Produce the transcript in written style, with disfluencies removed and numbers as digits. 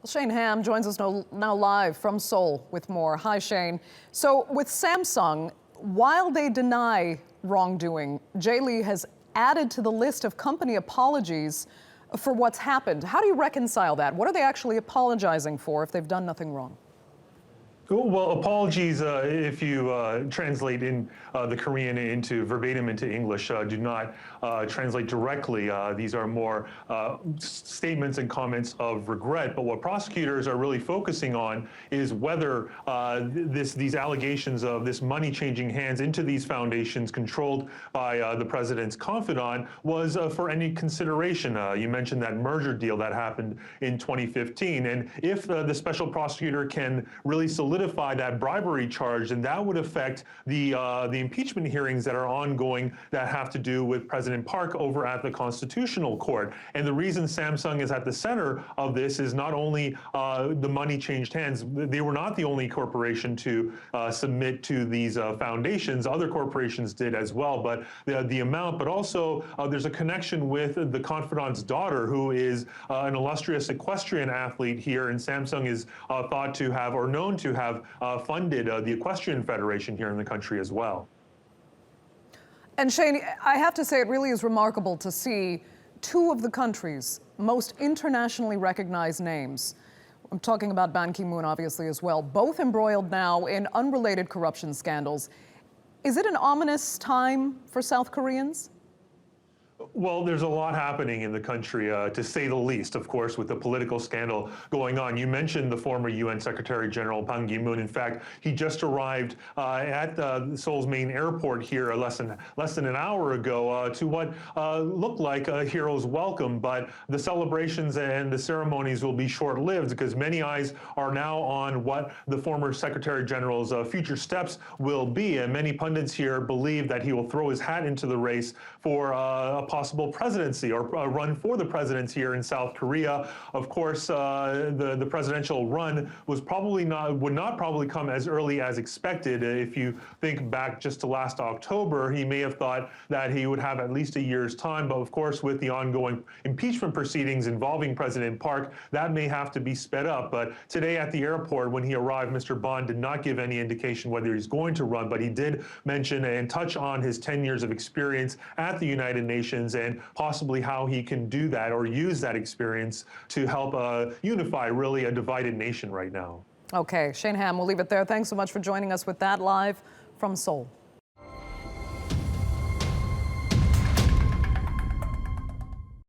Shane Hahm joins us now live from Seoul with more. Hi, Shane. So with Samsung, while they deny wrongdoing, Jay Lee has added to the list of company apologies for what's happened. How do you reconcile that? What are they actually apologizing for if they've done nothing wrong? Well, apologies, if you translate in the Korean into verbatim into English, do not translate directly. These are more statements and comments of regret. But what prosecutors are really focusing on is whether these allegations of this money changing hands into these foundations controlled by the president's confidant was for any consideration. You mentioned that merger deal that happened in 2015. And if the special prosecutor can really solidify that bribery charge, and that would affect the impeachment hearings that are ongoing that have to do with President Park over at the Constitutional Court. And the reason Samsung is at the center of this is not only the money changed hands. They were not the only corporation to submit to these foundations. Other corporations did as well, but the amount, but also there's a connection with the confidant's daughter, who is an illustrious equestrian athlete here, and Samsung is thought to have, or known to have, funded the Equestrian Federation here in the country as well. And Shane, I have to say it really is remarkable to see two of the country's most internationally recognized names, I'm talking about Ban Ki-moon obviously as well, both embroiled now in unrelated corruption scandals. Is it an ominous time for South Koreans? Well, there's a lot happening in the country, to say the least, of course, with the political scandal going on. You mentioned the former UN Secretary General Ban Ki-moon. In fact, he just arrived at Seoul's main airport here less than an hour ago to what looked like a hero's welcome. But the celebrations and the ceremonies will be short-lived because many eyes are now on what the former Secretary General's future steps will be. And many pundits here believe that he will throw his hat into the race for a possible presidency or a run for the presidency here in South Korea. Of course, the presidential run would not probably come as early as expected. If you think back just to last October, he may have thought that he would have at least a year's time. But of course, with the ongoing impeachment proceedings involving President Park, that may have to be sped up. But today at the airport, when he arrived, Mr. Bond did not give any indication whether he's going to run, but he did mention and touch on his 10 years of experience at the United Nations and possibly how he can do that or use that experience to help unify really a divided nation right now. Okay, Shane Hahm, we'll leave it there. Thanks so much for joining us with that live from Seoul.